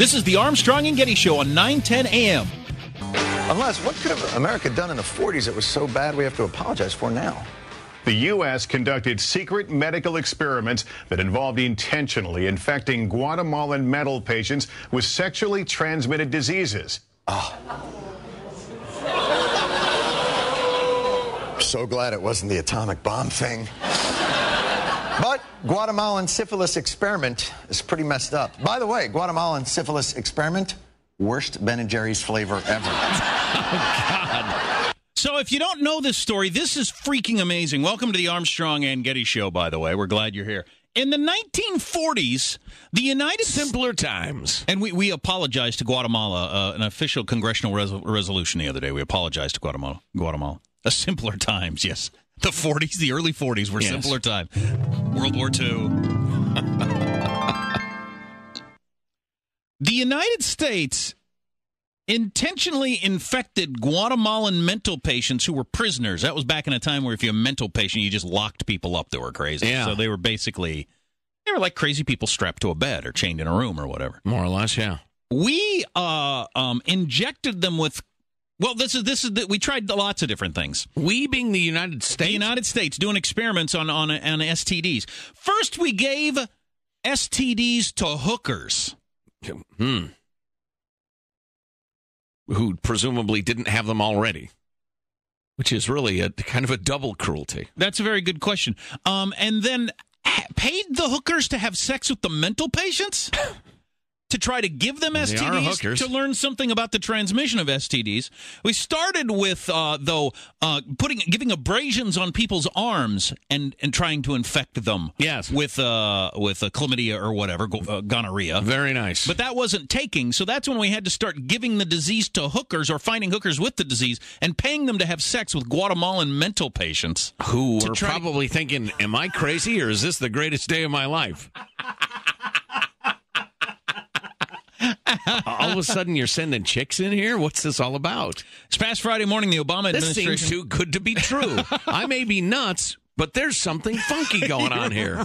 This is the Armstrong and Getty Show on 910 AM. Unless, what could have America done in the 40s that was so bad we have to apologize for now? The U.S. conducted secret medical experiments that involved intentionally infecting Guatemalan mental patients with sexually transmitted diseases. So glad it wasn't the atomic bomb thing. But Guatemalan syphilis experiment is pretty messed up. By the way, Guatemalan syphilis experiment, worst Ben & Jerry's flavor ever. Oh, God. So if you don't know this story, this is freaking amazing. Welcome to the Armstrong and Getty Show, by the way. We're glad you're here. In the 1940s, the United Simpler times. And we apologized to Guatemala, an official congressional resolution the other day. We apologized to Guatemala. Simpler times, yes. The 40s, the early 40s were simpler time. World War II. The United States intentionally infected Guatemalan mental patients who were prisoners. That was back in a time where if you're a mental patient, you just locked people up that were crazy. Yeah. So they were like crazy people strapped to a bed or chained in a room or whatever. More or less, yeah. We injected them with, we tried lots of different things. We being the United States? The United States doing experiments on STDs. First, we gave STDs to hookers. Who presumably didn't have them already, which is really a kind of a double cruelty. That's a very good question. And then paid the hookers to have sex with the mental patients to try to give them STDs to learn something about the transmission of STDs. We started with giving abrasions on people's arms and trying to infect them. Yes. with chlamydia or whatever, gonorrhea. Very nice. But that wasn't taking, so that's when we had to start giving the disease to hookers or finding hookers with the disease and paying them to have sex with Guatemalan mental patients who were probably thinking, "Am I crazy or is this the greatest day of my life?" All of a sudden, you're sending chicks in here? What's this all about? This past Friday morning, the Obama administration... This seems too good to be true. I may be nuts, but there's something funky going on here.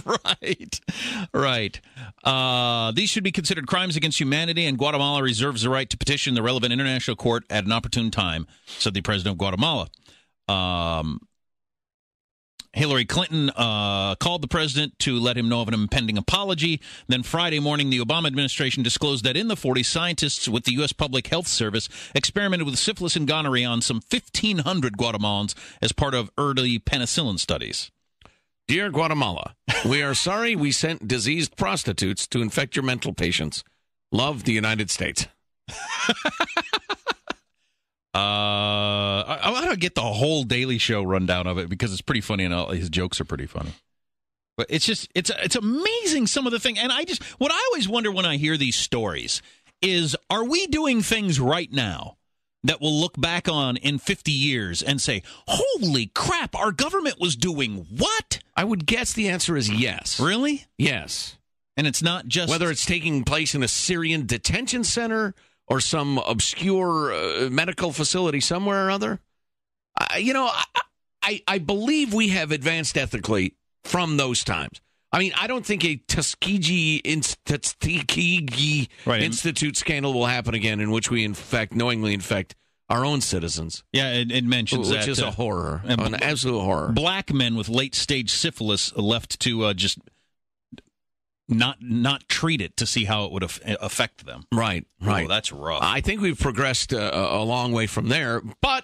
Right. These should be considered crimes against humanity, and Guatemala reserves the right to petition the relevant international court at an opportune time, said the president of Guatemala. Hillary Clinton called the president to let him know of an impending apology. Then Friday morning, the Obama administration disclosed that in the 40s, scientists with the U.S. Public Health Service experimented with syphilis and gonorrhea on some 1,500 Guatemalans as part of early penicillin studies. Dear Guatemala, we are sorry we sent diseased prostitutes to infect your mental patients. Love, the United States. I want to get the whole Daily Show rundown of it because it's pretty funny and his jokes are pretty funny. But it's amazing some of the things. And what I always wonder when I hear these stories is, are we doing things right now that we'll look back on in 50 years and say, holy crap, our government was doing what? I would guess the answer is yes. Really? Yes. And it's not just... Whether it's taking place in a Syrian detention center or some obscure medical facility somewhere or other. I believe we have advanced ethically from those times. I mean, I don't think a Tuskegee Institute scandal will happen again in which we knowingly infect our own citizens. Yeah, it mentions which that. Which is a horror, an absolute horror. Black men with late-stage syphilis left to just... Not treat it to see how it would affect them. Right. Oh, that's rough. I think we've progressed a long way from there, but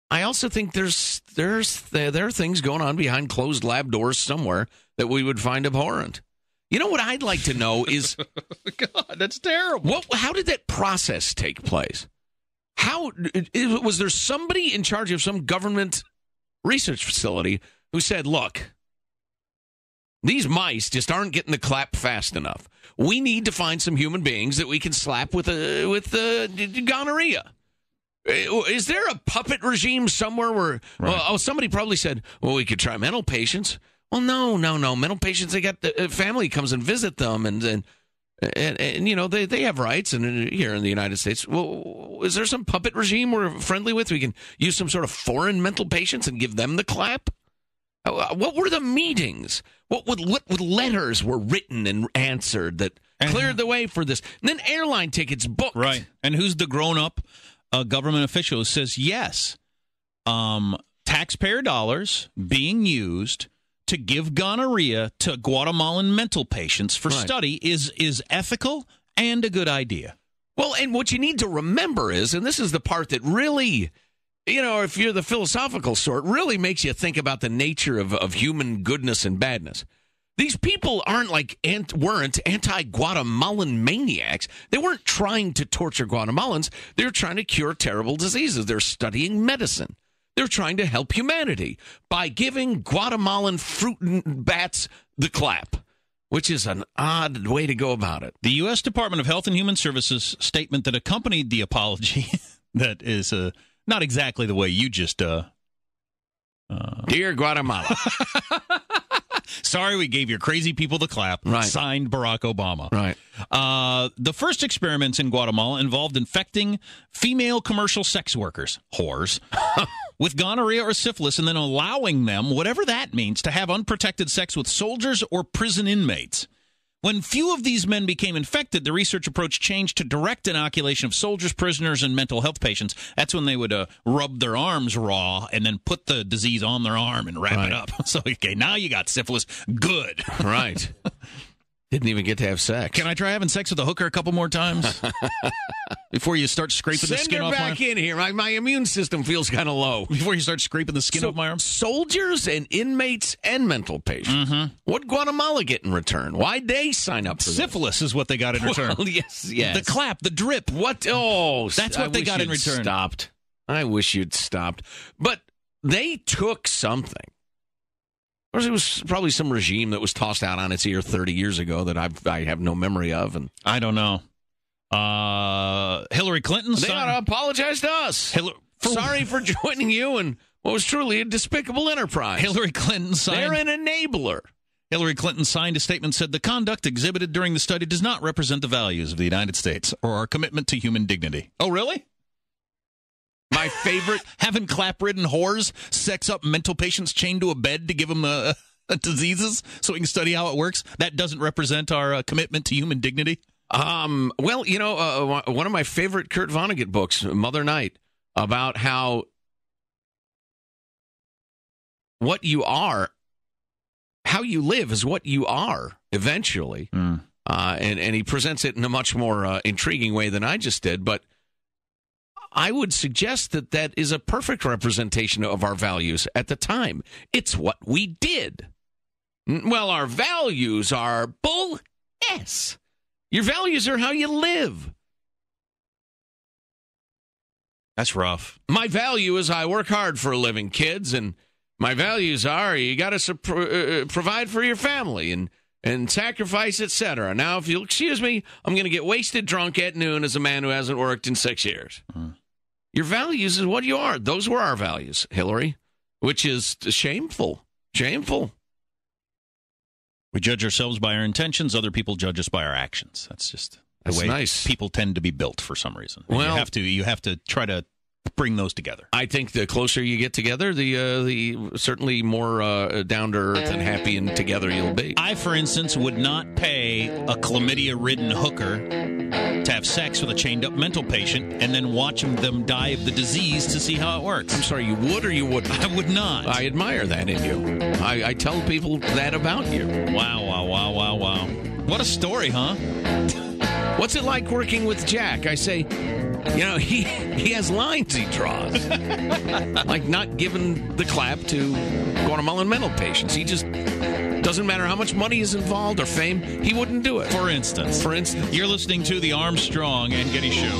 I also think there are things going on behind closed lab doors somewhere that we would find abhorrent. You know what I'd like to know is, God, that's terrible. How did that process take place? How was there somebody in charge of some government research facility who said, "Look, these mice just aren't getting the clap fast enough. We need to find some human beings that we can slap with gonorrhea." Is there a puppet regime somewhere where? Right. Well, somebody probably said, "Well, we could try mental patients." Well, no. Mental patients, they got the family comes and visit them, and you know they have rights. And here in the United States, well, is there some puppet regime we're friendly with? We can use some sort of foreign mental patients and give them the clap. What were the meetings? What letters were written and answered that cleared the way for this. And then airline tickets booked. Right. And who's the grown-up government official who says, yes, taxpayer dollars being used to give gonorrhea to Guatemalan mental patients for study is ethical and a good idea. Well, and what you need to remember is, and this is the part that really, if you're the philosophical sort, really makes you think about the nature of human goodness and badness. These people weren't anti-Guatemalan maniacs. They weren't trying to torture Guatemalans. They were trying to cure terrible diseases. They're studying medicine. They're trying to help humanity by giving Guatemalan fruit bats the clap, which is an odd way to go about it. The U.S. Department of Health and Human Services statement that accompanied the apology, that is not exactly the way you just... Dear Guatemala. Sorry we gave your crazy people the clap. Right. Signed Barack Obama. Right. The first experiments in Guatemala involved infecting female commercial sex workers, whores, with gonorrhea or syphilis, and then allowing them, whatever that means, to have unprotected sex with soldiers or prison inmates. When few of these men became infected, the research approach changed to direct inoculation of soldiers, prisoners, and mental health patients. That's when they would rub their arms raw and then put the disease on their arm and wrap it up. So, okay, now you got syphilis. Good. Right. Didn't even get to have sex. Can I try having sex with a hooker a couple more times? Before you start scraping the skin off my arm? Send her back in here. My immune system feels kind of low. Before you start scraping the skin off my arm? Soldiers and inmates and mental patients. Mm-hmm. What Guatemala get in return? Why'd they sign up for syphilis is what they got in return. Well, yes. The clap, the drip. What? Oh, that's what they got in return. Stopped. I wish you'd stopped. But they took something. Or it was probably some regime that was tossed out on its ear 30 years ago that I have no memory of. And I don't know. Hillary Clinton. They ought to apologize to us. Sorry for joining you in what was truly a despicable enterprise. Hillary Clinton signed. They're an enabler. Hillary Clinton signed a statement, said the conduct exhibited during the study does not represent the values of the United States or our commitment to human dignity. Oh, really? My favorite, having clap-ridden whores sex up mental patients chained to a bed to give them diseases so we can study how it works. That doesn't represent our commitment to human dignity. Well, one of my favorite Kurt Vonnegut books, Mother Night, about how what you are, how you live is what you are eventually. And he presents it in a much more intriguing way than I just did, but I would suggest that is a perfect representation of our values at the time. It's what we did. Well, our values are bull S. Your values are how you live. That's rough. My value is I work hard for a living, kids, and my values are you got to provide for your family and sacrifice, etc. Now, if you'll excuse me, I'm going to get wasted drunk at noon as a man who hasn't worked in 6 years. Your values is what you are. Those were our values, Hillary, which is shameful. Shameful. We judge ourselves by our intentions. Other people judge us by our actions. That's just the way nice. People tend to be built for some reason. Well, you have to try to bring those together. I think the closer you get together, the certainly more down to earth and happy and together you'll be. I, for instance, would not pay a chlamydia-ridden hooker to have sex with a chained-up mental patient and then watch them die of the disease to see how it works. I'm sorry, you would or you wouldn't? I would not. I admire that in you. I tell people that about you. Wow. What a story, huh? What's it like working with Jack? I say, he has lines he draws. Like not giving the clap to Guatemalan mental patients. He just doesn't matter how much money is involved or fame, he wouldn't do it. For instance. You're listening to the Armstrong and Getty Show.